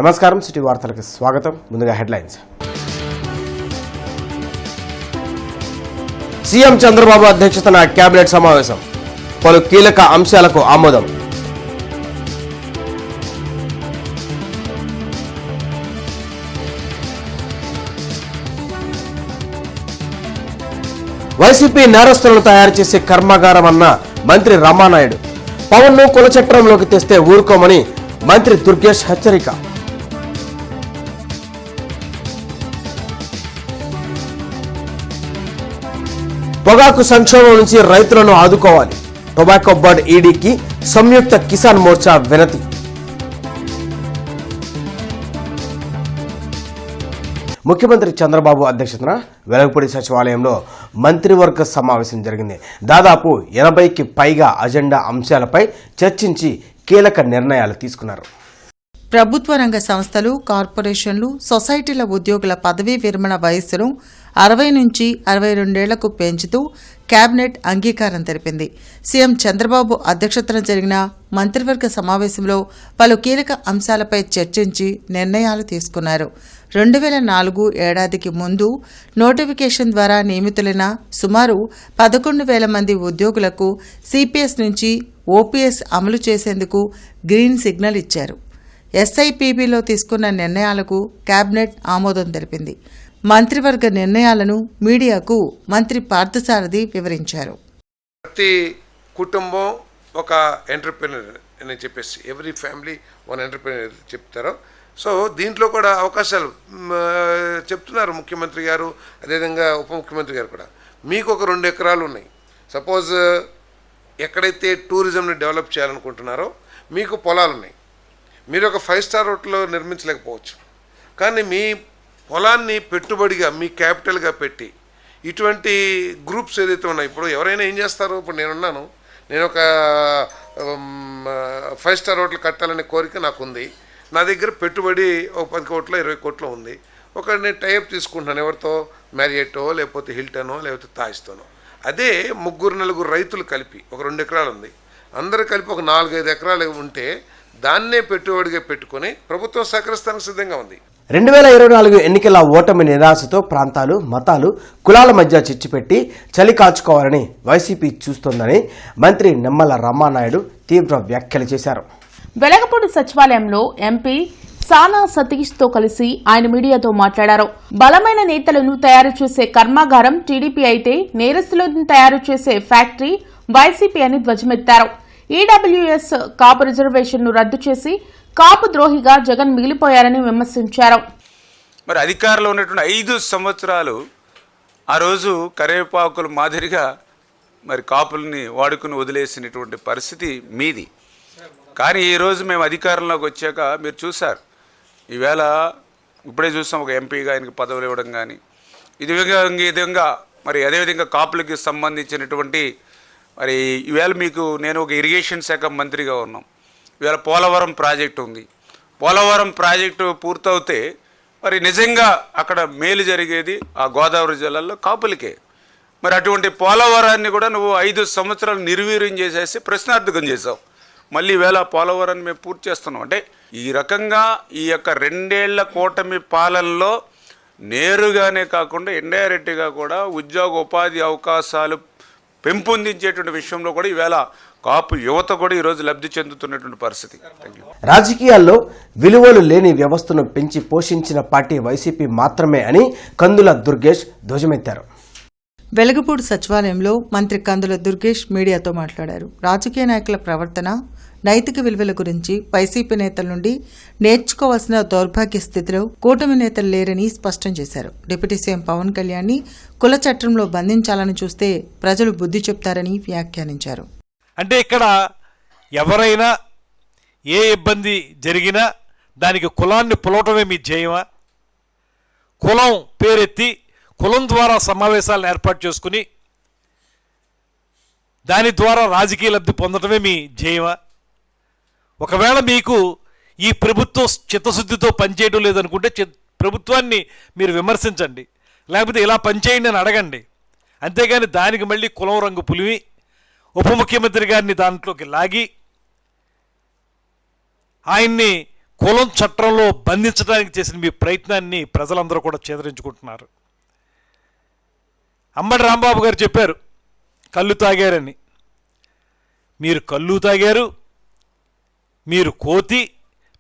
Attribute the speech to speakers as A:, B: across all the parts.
A: నమస్కారం, సిటీ వార్తలకు స్వాగతం. ముందుగా హెడ్లైన్స్. సీఎం చంద్రబాబు అధ్యక్షతన కేబినెట్ సమావేశం, పలు కీలక అంశాలకు ఆమోదం. వైసీపీ నేరస్తులను తయారు చేసే కర్మాగారం అన్న మంత్రి రామానాయుడు. పవన్ను కుల చట్రంలోకి తెస్తే ఊరుకోమని మంత్రి దుర్గేష్ హెచ్చరిక. పొగాకు సంక్షోభం నుంచి రైతులను ఆదుకోవాలి. టొబాకో బోర్డ్ ఈడీకి సంయుక్త కిసాన్ మోర్చా వినతి. ముఖ్యమంత్రి చంద్రబాబు అధ్యక్షతన వెలగపూడి సచివాలయంలో మంత్రివర్గ సమావేశం జరిగింది. దాదాపు 80కి పైగా అజెండా అంశాలపై చర్చించి కీలక నిర్ణయాలు తీసుకున్నారు.
B: ప్రభుత్వ రంగ సంస్థలు, కార్పొరేషన్లు, సొసైటీల ఉద్యోగుల పదవీ విరమణ వయస్సును 60 నుంచి 62 ఏళ్లకు పెంచుతూ కేబినెట్ అంగీకారం తెలిపింది. సీఎం చంద్రబాబు అధ్యక్షతన జరిగిన మంత్రివర్గ సమావేశంలో పలు కీలక అంశాలపై చర్చించి నిర్ణయాలు తీసుకున్నారు. 2004 ఏడాదికి ముందు నోటిఫికేషన్ ద్వారా నియమితులైన సుమారు 11,000 మంది ఉద్యోగులకు సిపిఎస్ నుంచి ఓపీఎస్ అమలు చేసేందుకు గ్రీన్ సిగ్నల్ ఇచ్చారు. ఎస్ఐపిబిలో తీసుకున్న నిర్ణయాలకు కేబినెట్ ఆమోదం తెలిపింది. మంత్రివర్గ నిర్ణయాలను మీడియాకు మంత్రి పార్థసారథి వివరించారు.
C: ప్రతి కుటుంబం ఒక ఎంటర్‌ప్రెన్యూర్ అని చెప్పేసి ఎవ్రీ ఫ్యామిలీ వన్ ఎంటర్‌ప్రెన్యూర్ చెప్తారు. సో దీంట్లో కూడా అవకాశాలు చెప్తున్నారు ముఖ్యమంత్రి గారు, అదేవిధంగా ఉప ముఖ్యమంత్రి గారు కూడా. మీకు ఒక 2 ఎకరాలు ఉన్నాయి, సపోజ్ ఎక్కడైతే టూరిజంని డెవలప్ చేయాలనుకుంటున్నారో మీకు పొలాలు ఉన్నాయి. మీరు ఒక 5 స్టార్ హోటల్లో నిర్మించలేకపోవచ్చు, కానీ మీ పొలాన్ని పెట్టుబడిగా మీ క్యాపిటల్గా పెట్టి ఇటువంటి గ్రూప్స్ ఏదైతే ఉన్నాయో, ఇప్పుడు ఎవరైనా ఏం చేస్తారు, ఇప్పుడు నేను ఒక 5 స్టార్ హోటల్ కట్టాలనే కోరిక నాకుంది. నా దగ్గర పెట్టుబడి ఒక 10 కోట్ల 20 కోట్ల ఉంది. నేను టైప్ తీసుకుంటున్నాను, ఎవరితో, మ్యారియట్టో లేకపోతే హిల్టనో లేకపోతే తాజ్తోనో. అదే 3-4 రైతులు కలిపి ఒక 2 ఎకరాలు ఉంది, అందరూ కలిపి ఒక 4-5 ఎకరాలు ఉంటే దాన్నే పెట్టుబడిగా పెట్టుకొని ప్రభుత్వం సహకరిస్తానికి సిద్ధంగా ఉంది.
A: 2024 ఎన్నికల ఓటమి నిరాశతో ప్రాంతాలు, మతాలు, కులాల మధ్య చిచ్చుపెట్టి చలి కాచుకోవాలని వైసీపీ చూస్తోందని మంత్రి నిమ్మల రామానాయుడు తీవ్ర వ్యాఖ్యలు చేశారు.
D: వెలగపూడి సచివాలయంలో ఎంపీ సానా సతీష్తో కలిసి ఆయన మీడియాతో మాట్లాడారు. బలమైన నేతలను తయారు చేసే కర్మాగారం టీడీపీ అయితే నేరస్తులను తయారు చేసే ఫ్యాక్టరీ వైసీపీ అని ధ్వజమెత్తారు. ఈడబ్ల్యూఎస్ కాపు రిజర్వేషన్ను రద్దు చేసి కాపు ద్రోహిగా జగన్ మిగిలిపోయారని విమర్శించారు.
E: మరి అధికారంలో ఉన్నటువంటి 5 సంవత్సరాలు ఆ రోజు కరివేపాకుల మాదిరిగా మరి కాపుల్ని వాడుకుని వదిలేసినటువంటి పరిస్థితి మీది. కానీ ఈరోజు మేము అధికారంలోకి వచ్చాక మీరు చూశారు, ఈవేళ ఇప్పుడే చూసాం ఒక ఎంపీగా ఆయనకి పదవులు ఇవ్వడం కానీ, ఈ విధంగా మరి అదేవిధంగా కాపులకి సంబంధించినటువంటి మరి ఈవేళ నేను ఒక ఇరిగేషన్ శాఖ మంత్రిగా ఉన్నాం. ఇవాళ పోలవరం ప్రాజెక్టు ఉంది. పోలవరం ప్రాజెక్టు పూర్తవుతే మరి నిజంగా అక్కడ మేలు జరిగేది ఆ గోదావరి జిల్లాలో కాపులకే. మరి అటువంటి పోలవరాన్ని కూడా నువ్వు 5 సంవత్సరాలు నిర్వీర్యం చేసేసి ప్రశ్నార్థకం చేసావు. మళ్ళీ ఈవేళ పోలవరాన్ని మేము పూర్తి చేస్తున్నాం. అంటే ఈ రకంగా ఈ యొక్క 2 ఏళ్ల కూటమి పాలనలో నేరుగానే కాకుండా ఇండైరెక్ట్గా కూడా ఉద్యోగ ఉపాధి అవకాశాలు పెంపొందించేటువంటి విషయంలో కూడా ఈవేళ కాపు యువత కూడా ఈరోజు లబ్ధి చెందుతున్నటువంటి పరిస్థితి.
A: రాజకీయాల్లో విలువలు లేని వ్యవస్థను పెంచి పోషించిన పార్టీ వైసీపీ మాత్రమే అని కందుల దుర్గేష్ ధ్వజమెత్తారు.
B: వెలగపూడి సచివాలయంలో మంత్రి కందుల దుర్గేష్ మీడియాతో మాట్లాడారు. రాజకీయ నాయకుల ప్రవర్తన, నైతిక విలువల గురించి వైసీపీ నేతల నుండి నేర్చుకోవాల్సిన దౌర్భాగ్య స్థితిలో కూటమి నేతలు లేరని స్పష్టం చేశారు. డిప్యూటీ సీఎం పవన్ కళ్యాణ్ని కుల చట్రంలో బంధించాలని చూస్తే ప్రజలు బుద్ధి చెప్తారని వ్యాఖ్యానించారు.
F: అంటే ఇక్కడ ఎవరైనా ఏ ఇబ్బంది జరిగినా దానికి కులాన్ని పులవటమే మీ ధ్యేయమా? కులం పేరెత్తి కులం ద్వారా సమావేశాలను ఏర్పాటు చేసుకుని దాని ద్వారా రాజకీయ లబ్ధి పొందటమే మీ ధ్యేయమా? ఒకవేళ మీకు ఈ ప్రభుత్వం చిత్తశుద్ధితో పనిచేయడం లేదనుకుంటే ప్రభుత్వాన్ని మీరు విమర్శించండి, లేకపోతే ఇలా పనిచేయండి అని అడగండి. అంతేగాని దానికి మళ్ళీ కులం రంగు పులివి ఉప ముఖ్యమంత్రి గారిని దాంట్లోకి లాగి ఆయన్ని కులం చట్టంలో బంధించడానికి చేసిన మీ ప్రయత్నాన్ని ప్రజలందరూ కూడా చేదరించుకుంటున్నారు. అంబటి రాంబాబు గారు చెప్పారు కళ్ళు తాగారని. మీరు కళ్ళు తాగారు, మీరు కోతి,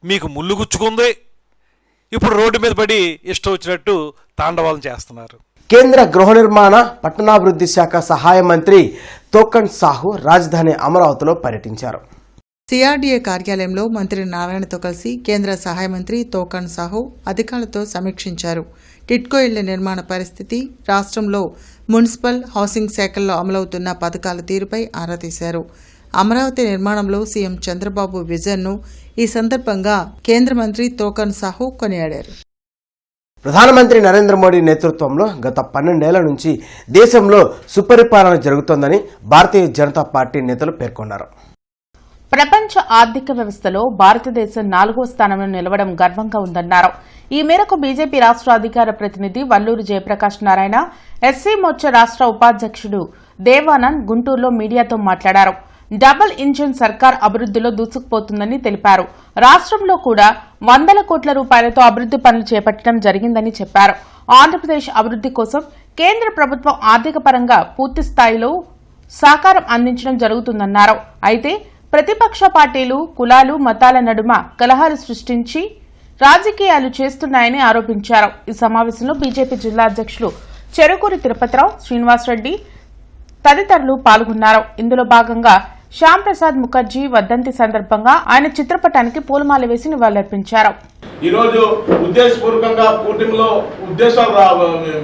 F: మీకు ముళ్ళు గుచ్చుకుంది, ఇప్పుడు రోడ్డు మీద పడి ఇష్టం వచ్చినట్టు తాండవాలం చేస్తున్నారు.
A: కేంద్ర గృహ నిర్మాణ పట్టణాభివృద్ధి శాఖ సహాయ మంత్రి తోకన్ సాహు రాజధాని అమరావతిలో పర్యటించారు.
B: సిఆర్డీఏ కార్యాలయంలో మంత్రి నారాయణతో కలిసి కేంద్ర సహాయ మంత్రి తోకన్ సాహు అధికారులతో సమీక్షించారు. టిట్కో ఇళ్ల నిర్మాణ పరిస్థితి, రాష్ట్రంలో మున్సిపల్, హౌసింగ్ శాఖల్లో అమలవుతున్న పథకాల తీరుపై ఆరా తీశారు. అమరావతి నిర్మాణంలో సీఎం చంద్రబాబు విజన్ను ఈ సందర్భంగా కేంద్ర మంత్రి తోకన్ సాహు కొనియాడారు.
A: ప్రధానమంత్రి నరేంద్ర మోడీ నేతృత్వంలో గత 12 ఏళ్ల నుంచి దేశంలో సుపరిపాలన జరుగుతోందని భారతీయ జనతా పార్టీ నేతలు పేర్కొన్నారు.
D: ప్రపంచ ఆర్థిక వ్యవస్థలో భారతదేశం 4వ స్థానంలో నిలవడం గర్వంగా ఉందన్నారు. ఈ మేరకు బీజేపీ రాష్ట్ర అధికార ప్రతినిధి వల్లూరు జయప్రకాష్ నారాయణ, ఎస్సీ మోర్చా రాష్ట్ర ఉపాధ్యక్షుడు దేవానంద్ గుంటూరులో మీడియాతో మాట్లాడారు. డబుల్ ఇంజిన్ సర్కార్ అభివృద్ధిలో దూసుకుపోతుందని తెలిపారు. రాష్ట్రంలో కూడా 100 కోట్ల రూపాయలతో అభివృద్ది పనులు చేపట్టడం జరిగిందని చెప్పారు. ఆంధ్రప్రదేశ్ అభివృద్ది కోసం కేంద్ర ప్రభుత్వం ఆర్థిక పరంగా పూర్తి స్థాయిలో సహకారం అందించడం జరుగుతుందన్నారు. అయితే ప్రతిపక్ష పార్టీలు కులాలు, మతాల నడుమ కలహాలు సృష్టించి రాజకీయాలు చేస్తున్నాయని ఆరోపించారు. ఈ సమావేశంలో బీజేపీ జిల్లా అధ్యక్షులు చెరుకూరి తిరుపతిరావు, శ్రీనివాసరెడ్డి తదితరులు పాల్గొన్నారు. ఇందులో భాగంగా శ్యామ్ ప్రసాద్ ముఖర్జీ వర్ధంతి సందర్భంగా ఆయన చిత్రపటానికి పూలమాల వేసి నివాళులర్పించారు.
G: ఈరోజు ఉద్దేశపూర్వకంగా కూటమిలో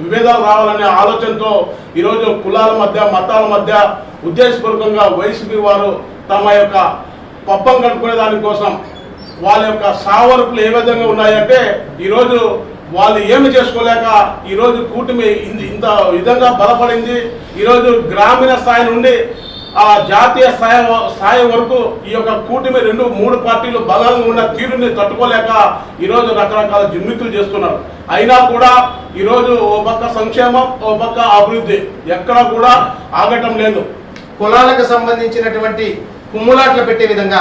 G: విభేదాలు రావాలనే ఆలోచనతో ఈరోజు కులాల మధ్య, మతాల మధ్య ఉద్దేశపూర్వకంగా వైసీపీ వారు తమ యొక్క పబ్బం కట్టుకునే దానికోసం వాళ్ళ యొక్క సావరపులు ఏ విధంగా ఉన్నాయంటే ఈరోజు వాళ్ళు ఏమి చేసుకోలేక ఈరోజు కూటమి ఇంత విధంగా బలపడింది. ఈరోజు గ్రామీణ స్థాయి నుండి జాతీయ స్థాయి వరకు ఈ యొక్క కూటమి 2-3 పార్టీలు బలంగా ఉన్న తీరుని తట్టుకోలేక ఈరోజు రకరకాల జిమ్మితులు చేస్తున్నారు. అయినా కూడా ఈరోజు ఓ పక్క సంక్షేమం, ఓ పక్క అభివృద్ధి ఎక్కడా కూడా ఆగటం లేదు.
H: కులాలకు సంబంధించినటువంటి కుమ్ములాట్లు పెట్టే విధంగా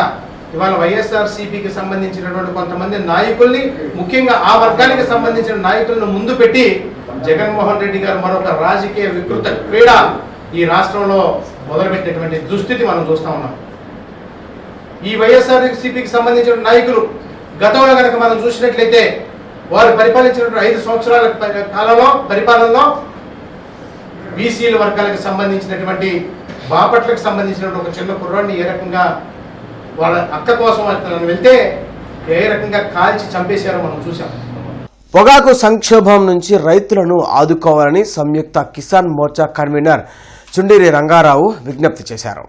H: ఇవాళ వైఎస్ఆర్సీపీకి సంబంధించినటువంటి కొంతమంది నాయకుల్ని, ముఖ్యంగా ఆ వర్గానికి సంబంధించిన నాయకులను ముందు పెట్టి జగన్మోహన్ రెడ్డి గారు మరొక రాజకీయ వికృత క్రీడ ఈ రాష్ట్రంలో మొదలుపెట్టినటువంటి దుస్థితి మనం చూస్తా ఉన్నాం. ఈ వైఎస్ఆర్సీపీకి సంబంధించిన నాయకులు గతంలో కనుక మనం చూసినట్లయితే వారు పరిపాలించినటువంటి 5 సంవత్సరాల పరిపాలనలో బీసీల వర్గాలకు సంబంధించినటువంటి బాపట్లకు సంబంధించినటువంటి ఒక చిన్న కుర్రాడిని ఏ రకంగా వాళ్ళ అక్క కోసం వెళ్తే ఏ రకంగా కాల్చి చంపేశారో మనం చూసాం.
A: పొగాకు సంక్షోభం నుంచి రైతులను ఆదుకోవాలని సంయుక్త కిసాన్ మోర్చా కన్వీనర్ చుండూరి రంగారావు విజ్ఞప్తి చేశారు.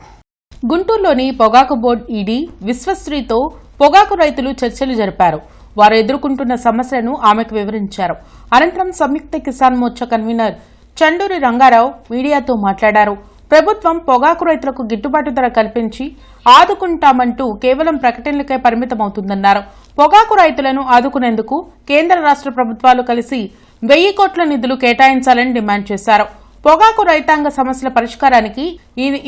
D: గుంటూరులోని పొగాకు బోర్డు ఈడీ విశ్వశ్రీతో పొగాకు రైతులు చర్చలు జరిపారు. వారు ఎదుర్కొంటున్న సమస్యలను ఆమెకు వివరించారు. అనంతరం సంయుక్త కిసాన్ మోర్చా కన్వీనర్ చండూరి రంగారావు మీడియాతో మాట్లాడారు. ప్రభుత్వం పొగాకు రైతులకు గిట్టుబాటు ధర కల్పించి ఆదుకుంటామంటూ కేవలం ప్రకటనలకే పరిమితమవుతుందన్నారు. పొగాకు రైతులను ఆదుకునేందుకు కేంద్ర రాష్ట్ర ప్రభుత్వాలు కలిసి 1000 కోట్ల నిధులు కేటాయించాలని డిమాండ్ చేశారు. పొగాకు రైతాంగ సమస్యల పరిష్కారానికి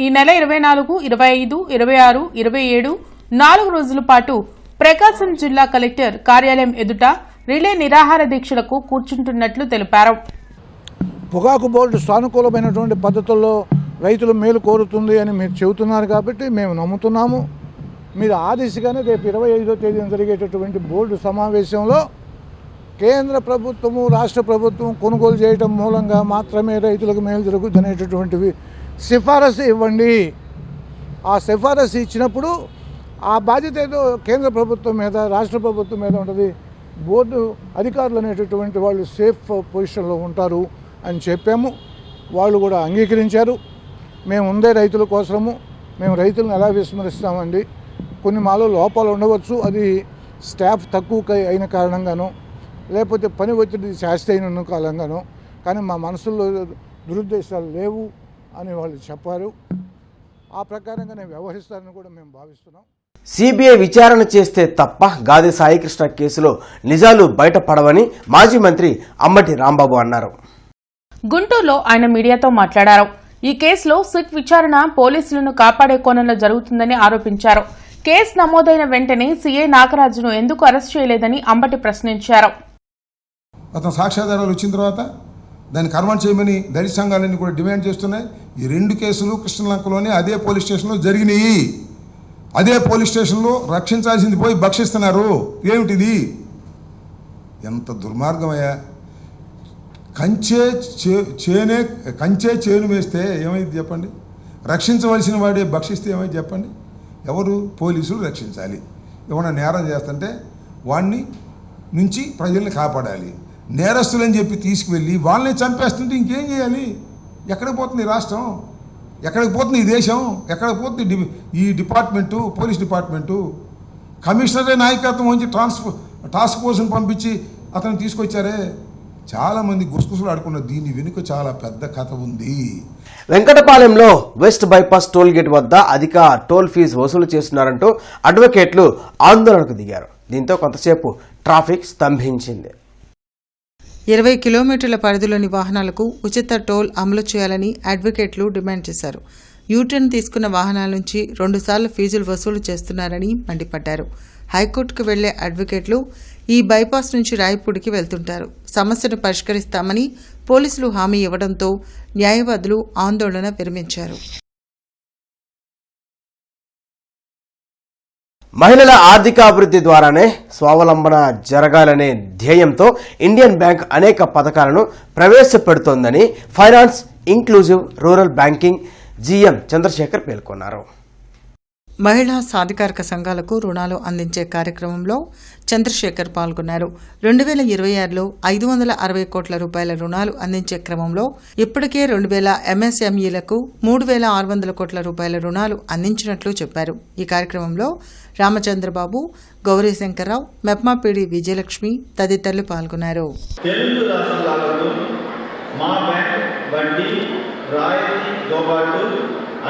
D: ఈ నెల 24, 25, 26, 27 4 రోజుల పాటు ప్రకాశం జిల్లా కలెక్టర్ కార్యాలయం ఎదుట రిలే నిరాహార దీక్షలకు కూర్చుంటున్నట్లు తెలిపారు.
I: పొగాకు బోర్డు సానుకూలమైనటువంటి పద్ధతుల్లో రైతులు మేలు కోరుతుంది అని మీరు చెబుతున్నారు కాబట్టి మేము నమ్ముతున్నాము. మీరు ఆ దిశగానే రేపు 25వ తేదీన జరిగేటటువంటి బోర్డు సమావేశంలో కేంద్ర ప్రభుత్వము, రాష్ట్ర ప్రభుత్వం కొనుగోలు చేయడం మూలంగా మాత్రమే రైతులకు మేలు జరుగుతునేటటువంటివి సిఫారసు ఇవ్వండి. ఆ సిఫారసు ఇచ్చినప్పుడు ఆ బాధ్యత ఏదో కేంద్ర ప్రభుత్వం మీద, రాష్ట్ర ప్రభుత్వం మీద ఉంటుంది. బోర్డు అధికారులు అనేటటువంటి వాళ్ళు సేఫ్ పొజిషన్లో ఉంటారు అని చెప్పాము. వాళ్ళు కూడా అంగీకరించారు. మేము ఉందే రైతుల కోసము, మేము రైతులను ఎలా విస్మరిస్తామండి. కొన్ని మాలో లోపాలు ఉండవచ్చు, అది స్టాఫ్ తక్కువ అయిన కారణంగానో లేకపోతే పని ఒత్తిడి శాస్తి అయిన కారణంగానో, కానీ మా మనసుల్లో దురుద్దేశాలు లేవు అని వాళ్ళు చెప్పారు. ఆ ప్రకారంగానే వ్యవహరిస్తారని కూడా మేము భావిస్తున్నాం.
A: సిబిఐ విచారణ చేస్తే తప్ప గాది సాయికృష్ణ కేసులో నిజాలు బయటపడవని మాజీ మంత్రి అంబటి రాంబాబు అన్నారు.
D: గుంటూరులో ఆయన మీడియాతో మాట్లాడారు. ఈ కేసులో సిట్ విచారణ పోలీసులను కాపాడే కోణంలో జరుగుతుందని ఆరోపించారు. కేసు నమోదైన వెంటనే సీఐ నాగరాజును ఎందుకు అరెస్ట్ చేయలేదని అంబటి ప్రశ్నించారు.
J: అతను సాక్ష్యాధారాలు వచ్చిన తర్వాత దాన్ని కర్మం చేయమని దళిత సంఘాలన్నీ కూడా డిమాండ్ చేస్తున్నాయి. ఈ 2 కేసులు కృష్ణలంకలోనే అదే పోలీస్ స్టేషన్లో జరిగినాయి. అదే పోలీస్ స్టేషన్లో రక్షించాల్సింది పోయి భక్షిస్తున్నారు. ఏమిటిది? ఎంత దుర్మార్గమయ్యా! కంచే చేను వేస్తే ఏమైంది చెప్పండి? రక్షించవలసిన వాడే భక్షిస్తే ఏమైంది చెప్పండి? ఎవరు? పోలీసులు రక్షించాలి. ఏమైనా నేరం చేస్తుంటే వాడిని నుంచి ప్రజల్ని కాపాడాలి. నేరస్తులని చెప్పి తీసుకువెళ్ళి వాళ్ళని చంపేస్తుంటే ఇంకేం చేయాలి? ఎక్కడికి పోతుంది రాష్ట్రం? ఎక్కడికి పోతుంది ఈ దేశం? ఎక్కడికి పోతుంది ఈ డిపార్ట్మెంటు, పోలీస్ డిపార్ట్మెంటు? కమిషనరే నాయకత్వం వహించి టాస్క్ ఫోర్స్ని పంపించి అతను తీసుకొచ్చారే. చాలామంది గుసగుసలు ఆడుకున్నారు. దీని వెనుక చాలా పెద్ద కథ ఉంది.
A: వెంకటపాలెంలో వెస్ట్ బైపాస్ టోల్ గేట్ వద్ద అధిక టోల్ ఫీజు వసూలు చేస్తున్నారంటూ అడ్వకేట్లు ఆందోళనకు దిగారు. దీంతో కొంతసేపు ట్రాఫిక్ స్తంభించింది.
B: 20 కిలోమీటర్ల పరిధిలోని వాహనాలకు ఉచిత టోల్ అమలు చేయాలని అడ్వకేట్లు డిమాండ్ చేశారు. యూటర్న్ తీసుకున్న వాహనాల నుంచి 2 సార్లు ఫీజులు వసూలు చేస్తున్నారని మండిపడ్డారు. హైకోర్టుకు వెళ్లే అడ్వకేట్లు ఈ బైపాస్ నుంచి రాయపూడికి వెళ్తుంటారు. సమస్యను పరిష్కరిస్తామని పోలీసులు హామీ ఇవ్వడంతో న్యాయవాదులు ఆందోళన విరమించారు.
A: మహిళల ఆర్థికాభివృద్ధి ద్వారానే స్వావలంబన జరగాలనే ధ్యేయంతో ఇండియన్ బ్యాంక్ అనేక పథకాలను ప్రవేశపెడుతోందని finance inclusive rural banking GM Chandrasekhar పేర్కొన్నారు.
B: మహిళా సాధికారక సంఘాలకు రుణాలు అందించే కార్యక్రమంలో చంద్రశేఖర్ పాల్గొన్నారు. 2026లో 560 కోట్ల రూపాయల రుణాలు అందించే క్రమంలో ఇప్పటికే 2000 ఎంఎస్ఎంఈలకు 3600 కోట్ల రూపాయల రుణాలు అందించినట్లు చెప్పారు. ఈ కార్యక్రమంలో రామచంద్రబాబు, గౌరీ శంకర్రావు, మెప్మాపీడి విజయలక్ష్మి తదితరులు పాల్గొన్నారు.
K: తెలుగు రాష్ట్రాలకు మా బ్యాంక్ వడ్డీ రాయితీతో పాటు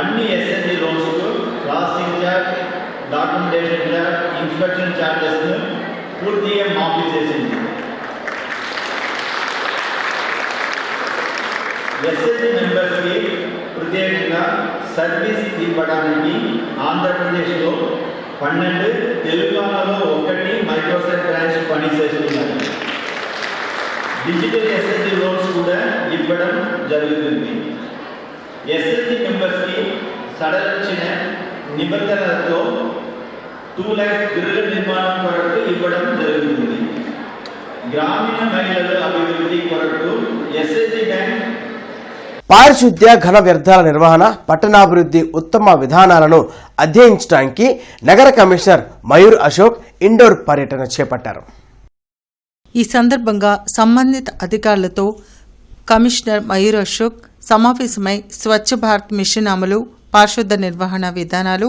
K: అన్ని ఎస్ఎన్జి లోన్స్కు processing charge, documentation charge, inspection ఛార్జెస్ను పూర్తిగా మాఫీ చేసింది. ఎస్ఎన్జి మెంబర్స్కి ప్రత్యేకంగా సర్వీస్ ఇవ్వడానికి ఆంధ్రప్రదేశ్లో 12, తెలంగాణలో 1 మైక్రోసాఫ్ట్ బ్రాంచ్ పనిచేస్తున్నారు. డిజిటల్ ఎస్ఎన్జి లోన్స్ కూడా ఇవ్వడం జరుగుతుంది. ఎస్ఎన్జి మెంబర్స్కి సడలించిన నిబంధనలతో 2 లక్షల గృహ నిర్మాణం కొరకు ఇవ్వడం జరుగుతుంది. గ్రామీణ మహిళల అభివృద్ధి కొరకు ఎస్ఎన్జి బ్యాంక్
A: పారిశుద్ధ్య ఘన వ్యర్థాల నిర్వహణ, పట్టణాభివృద్ధి ఉత్తమ విధానాలను అధ్యయించడానికి నగర కమిషనర్ మయూర్ అశోక్ ఇండోర్ పర్యటన చేపట్టారు.
B: ఈ సందర్భంగా సంబంధిత అధికారులతో కమిషనర్ మయూర్ అశోక్ సమావేశమై స్వచ్ఛ భారత్ మిషన్ అమలు, పారిశుద్ధ నిర్వహణ విధానాలు,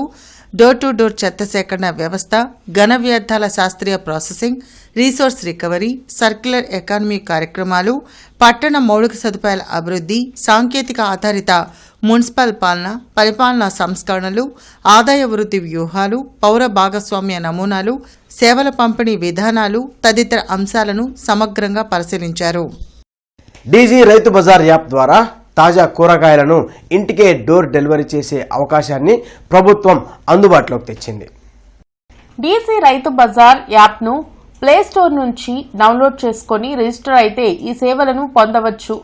B: డోర్ టు డోర్ చెత్త సేకరణ వ్యవస్థ, ఘన వ్యర్థాల శాస్త్రీయ processing, resource recovery, circular economy కార్యక్రమాలు, పట్టణ మౌలిక సదుపాయాల అభివృద్ధి, సాంకేతిక ఆధారిత మున్సిపల్ పాలన, పరిపాలనా సంస్కరణలు, ఆదాయ వృద్ధి వ్యూహాలు, పౌర భాగస్వామ్య నమూనాలు, సేవల పంపిణీ విధానాలు తదితర అంశాలను సమగ్రంగా పరిశీలించారు.
A: డీజీ రైతు బజార్ యాప్ ద్వారా తాజా కూరగాయలను ఇంటికే డోర్ డెలివరీ చేసే అవకాశాన్ని ప్రభుత్వం అందుబాటులోకి తెచ్చింది.
D: డీసీ రైతు బజార్ యాప్ను ప్లే స్టోర్ నుంచి డౌన్లోడ్ చేసుకుని రిజిస్టర్ అయితే ఈ సేవలను పొందవచ్చు.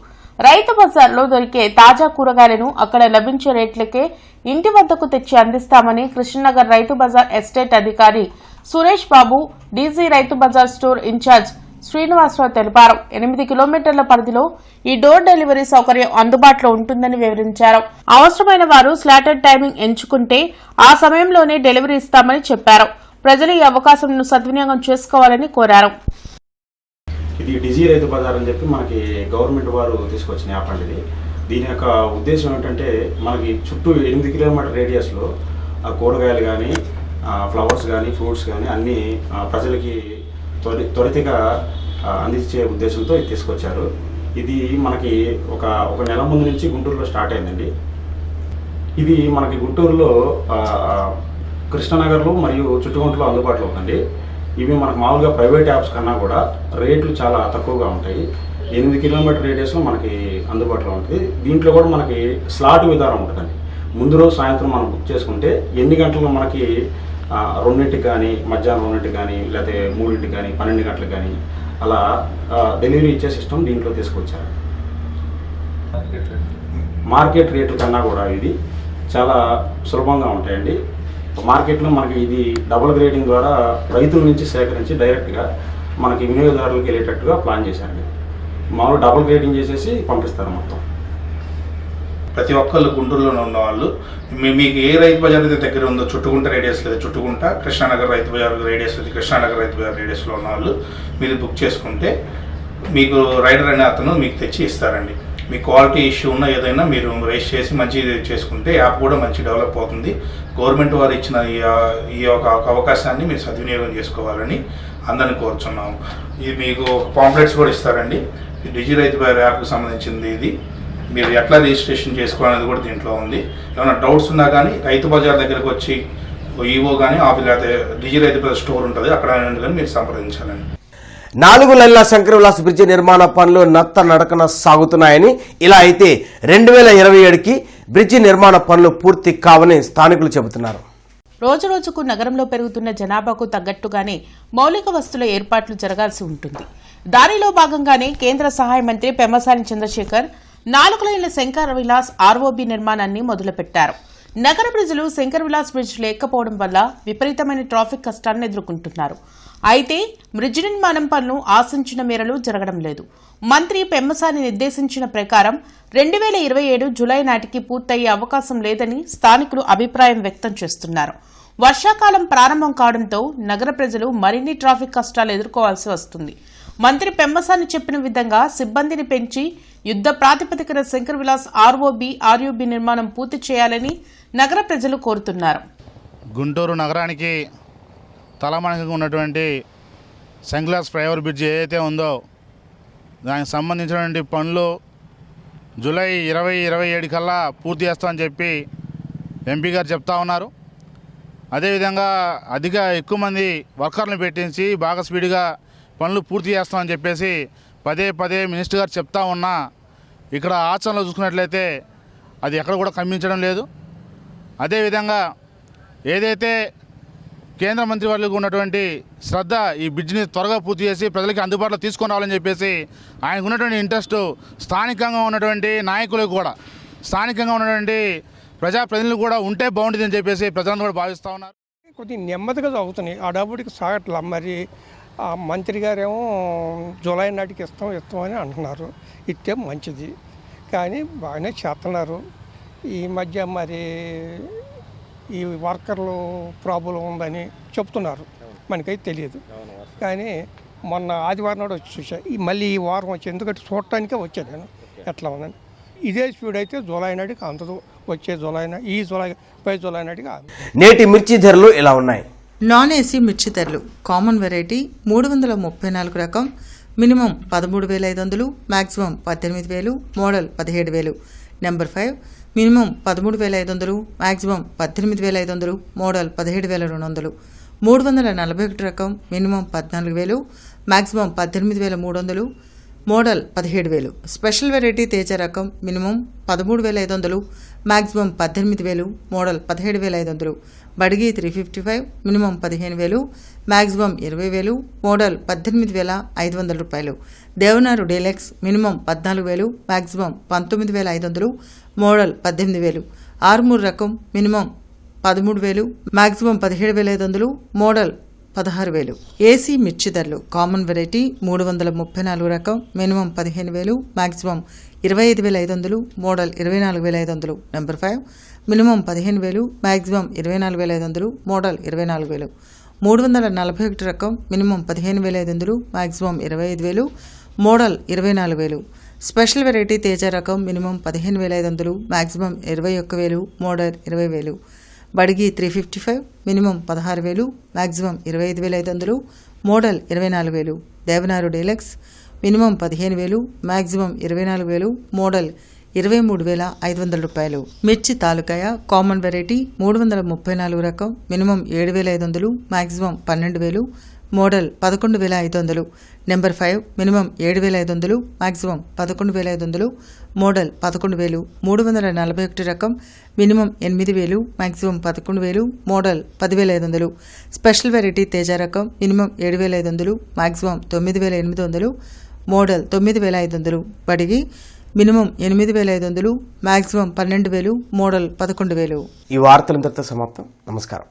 D: రైతు బజార్లో దొరికే తాజా కూరగాయలను అక్కడ లభించే రేట్లకే ఇంటి వద్దకు తెచ్చి అందిస్తామని కృష్ణనగర్ రైతు బజార్ ఎస్టేట్ అధికారి Suresh Babu, DC Rythu Bazar store incharge Srinivasarao తెలిపారు. 8 కిలోమీటర్ల పరిధిలో ఈ డోర్ డెలివరీ సౌకర్యం అందుబాటులో ఉంటుందని వివరించారు. అవసరమైన వారు స్లాటెడ్ టైమింగ్ ఎంచుకుంటే ఆ సమయంలోనే డెలివరీ ఇస్తామని చెప్పారు. ప్రజలు ఈ అవకాశంను సద్వినియోగం చేసుకోవాలని కోరారు.
L: ఇది డిజీ రైతు బజార్ అని చెప్పి మనకి గవర్నమెంట్ వారు తీసుకొచ్చిన యాప్ అండి. దీని యొక్క ఉద్దేశం ఏంటంటే మనకి చుట్టూ 8 కిలోమీటర్ రేడియస్లో కూరగాయలు కానీ, ఫ్లవర్స్ కానీ, ఫ్రూట్స్ కానీ అన్నీ ప్రజలకి త్వరితగా అందించే ఉద్దేశంతో ఇది తీసుకొచ్చారు. ఇది మనకి ఒక నెల ముందు నుంచి గుంటూరులో స్టార్ట్ అయిందండి. ఇది మనకి గుంటూరులో కృష్ణనగర్లో మరియు చుట్టుముట్టులో అందుబాటులో ఉందండి. ఇవి మనకు మామూలుగా ప్రైవేట్ యాప్స్ కన్నా కూడా రేట్లు చాలా తక్కువగా ఉంటాయి. 8 కిలోమీటర్ రేడియస్లో మనకి అందుబాటులో ఉంటుంది. దీంట్లో కూడా మనకి స్లాట్ విధానం ఉంటుందండి. ముందు రోజు సాయంత్రం మనం బుక్ చేసుకుంటే ఎన్ని గంటల్లో మనకి 2ంటికి కానీ, మధ్యాహ్నం 2ంటికి కానీ, లేకపోతే 3ంటికి కానీ, 12 గంటలకు కానీ అలా డెలివరీ ఇచ్చే సిస్టమ్ దీంట్లో తీసుకొచ్చారు. మార్కెట్ రేట్ల కన్నా కూడా ఇది చాలా సులభంగా ఉంటాయండి. మార్కెట్లో మనకి ఇది డబుల్ గ్రేడింగ్ ద్వారా రైతుల నుంచి సేకరించి డైరెక్ట్గా మనకి వినియోగదారులకు వెళ్ళేటట్టుగా ప్లాన్ చేశారండి. మామూలు డబుల్ గ్రేడింగ్ చేసేసి పంపిస్తారు మొత్తం.
M: ప్రతి ఒక్కళ్ళు గుంటూరులోనే ఉన్నవాళ్ళు మీకు ఏ రైతు బజార్ అయితే దగ్గర ఉందో, చుట్టుకుంట రేడియస్ లేదా చుట్టుకుంట కృష్ణానగర్ రైతు బజార్ రేడియస్, కృష్ణానగర్ రైతు బజార్ రేడియస్లో ఉన్న వాళ్ళు మీరు బుక్ చేసుకుంటే మీకు రైడర్ అనే అతను మీకు తెచ్చి ఇస్తారండి. మీ క్వాలిటీ ఇష్యూ ఉన్న ఏదైనా మీరు రైస్ చేసి మంచి చేసుకుంటే యాప్ కూడా మంచి డెవలప్ అవుతుంది. గవర్నమెంట్ వారు ఇచ్చిన ఈ యొక్క అవకాశాన్ని మీరు సద్వినియోగం చేసుకోవాలని అందరిని కోరుచున్నాము. ఇది మీకు పాంప్లెట్స్ కూడా ఇస్తారండి. డిజి రైతు బజార్ యాప్కి సంబంధించింది ఇది. మీరు ఎట్లా రిజిస్ట్రేషన్ చేసుకోవాలనేది కూడా దీంట్లో ఉంది. ఏమైనా డౌట్స్ ఉన్నా కానీ రైతు బజార్ దగ్గరకు వచ్చి ఈవో కానీ ఆఫీస్ లేకపోతే డిజి రైతు బజార్ స్టోర్ ఉంటుంది, అక్కడ కానీ మీరు సంప్రదించాలండి.
A: 4 లైన్ల శంకర్ విలాస్ బ్రిడ్జి నిర్మాణ పనులు నత్త నడకన సాగుతున్నాయని, ఇలా అయితే 2027కి బ్రిడ్జి నిర్మాణ పనులు పూర్తి కావని స్థానికులు చెబుతున్నారు.
D: రోజురోజుకు నగరంలో పెరుగుతున్న జనాభాకు తగ్గట్టుగానే మౌలిక వస్తువుల ఏర్పాట్లు జరగాల్సి ఉంటుంది. దానిలో భాగంగానే కేంద్ర సహాయ మంత్రి పెమ్మసాని చంద్రశేఖర్ 4 లైన్ల శంకర్ విలాస్ ఆర్ఓబి నిర్మాణాన్ని మొదలుపెట్టారు. నగర ప్రజలు శంకర్ విలాస్ బ్రిడ్జ్ లేకపోవడం వల్ల విపరీతమైన ట్రాఫిక్ కష్టాలను ఎదుర్కొంటున్నారు. అయితే బ్రిడ్జ్ నిర్మాణం పనులు ఆశించిన మేరలో జరగడం లేదు. మంత్రి పెమ్మసాని నిర్దేశించిన ప్రకారం 2027 జూలై నాటికి పూర్తయ్యే అవకాశం లేదని స్థానికులు అభిప్రాయం వ్యక్తం చేస్తున్నారు. వర్షాకాలం ప్రారంభం కావడంతో నగర ప్రజలు మరిన్ని ట్రాఫిక్ కష్టాలు ఎదుర్కోవాల్సి వస్తుంది. మంత్రి పెమ్మసాని చెప్పిన విధంగా సిబ్బందిని పెంచి యుద్ధ ప్రాతిపదికన శంకర్ విలాస్ ఆర్ఓబి నిర్మాణం పూర్తి చేయాలని నగర ప్రజలు కోరుతున్నారు.
N: గుంటూరు నగరానికి తలమానికంగా ఉన్నటువంటి శంకర్ విలాస్ ఫ్లైఓవర్ బ్రిడ్జ్ ఏదైతే ఉందో దానికి సంబంధించినటువంటి పనులు జూలై 2027 కల్లా పూర్తి చేస్తామని చెప్పి ఎంపీ గారు చెప్తా ఉన్నారు. అదేవిధంగా ఎక్కువ మంది వర్కర్లను పెట్టించి బాగా స్పీడ్గా పనులు పూర్తి చేస్తామని చెప్పేసి పదే మినిస్టర్ గారు చెప్తా ఉన్నా ఇక్కడ ఆచరణలో చూసుకున్నట్లయితే అది ఎక్కడ కూడా కనిపించడం లేదు. అదేవిధంగా ఏదైతే కేంద్ర మంత్రి వర్యులకు ఉన్నటువంటి శ్రద్ధ ఈ బ్రిడ్జిని త్వరగా పూర్తి చేసి ప్రజలకి అందుబాటులో తీసుకొని రావాలని చెప్పేసి ఆయనకు ఉన్నటువంటి ఇంట్రెస్ట్ స్థానికంగా ఉన్నటువంటి నాయకులకు కూడా, స్థానికంగా ఉన్నటువంటి ప్రజాప్రతినిధులు కూడా ఉంటే బాగుంటుందని చెప్పేసి ప్రజలను కూడా భావిస్తూ ఉన్నారు.
O: కొద్దిగా నెమ్మదిగా అవుతున్నాయి, ఆ డబ్బుడికి సాగట్లా. మరి ఆ మంత్రి గారేమో జూలై నాటికి ఇస్తామని అంటున్నారు. ఇస్తే మంచిది, కానీ బాగానే చేస్తున్నారు. ఈ మధ్య మరి ఈ వర్కర్లు ప్రాబ్లం ఉందని చెప్తున్నారు, మనకైతే తెలియదు. కానీ మొన్న ఆదివారం నాడు వచ్చి చూసా, మళ్ళీ ఈ వారం వచ్చి, ఎందుకంటే చూడటానికే వచ్చాను నేను ఎట్లా ఉందని. ఇదే స్పీడ్ అయితే జూలై నాటికి అందదు, వచ్చే పై జూలై నాటికి.
A: నేటి మిర్చి ధరలు ఇలా ఉన్నాయి.
B: నాన్ ఏసీ మిర్చి ధరలు: కామన్ వెరైటీ 334 రకం, minimum 13,500, maximum 18,000, model 17,000. Number 5 minimum 13,500, maximum 18,500, model 17,200. 341 రకం, minimum 14,000, maximum 18,300, model 17,000. Special variety Teja రకం, minimum 13,500, maximum 18,000, model 17,500. Byadgi 355, minimum 15,000, maximum 20,000, model 18,500 రూపాయలు. Devanur deluxe, minimum 14,000, maximum 19,500, model 18,000. Armoor రకం, మినిమం 13,000, మ్యాక్సిమం 17,500, మోడల్ 16,000. ఏసీ మిర్చి ధరలు: కామన్ వెరైటీ 334 రకం, minimum 15,000, maximum 25,500, model 24,500. Number 5 minimum 15,000, maximum 24,500, model 24,000. 341 రకం, minimum 15,500, maximum 25,000, model 24,000. Special variety Teja రకం, minimum 15,500, maximum 21,000, model 20,000. Byadgi 355, minimum 16,000, maximum 25,500, model 24,000. Devanur deluxe, minimum 15,000, maximum 24,000, model 23,500 రూపాయలు. మిర్చి తాలూకాయ common variety 334 రకం, minimum 7,500, maximum 12,000, model 11,500. Number 5 minimum 7,500, maximum 11,500. Model 11,000. 341 రకం minimum 8,000, maximum 11,000. Model 10,500. Special variety Teja రకం minimum 7,500, maximum 9,800. Model 9,500. Byadgi minimum 8,500, maximum 12,000. Model 11,000.
A: ఈ వార్తలంతటితో సమాప్తం. నమస్కారం.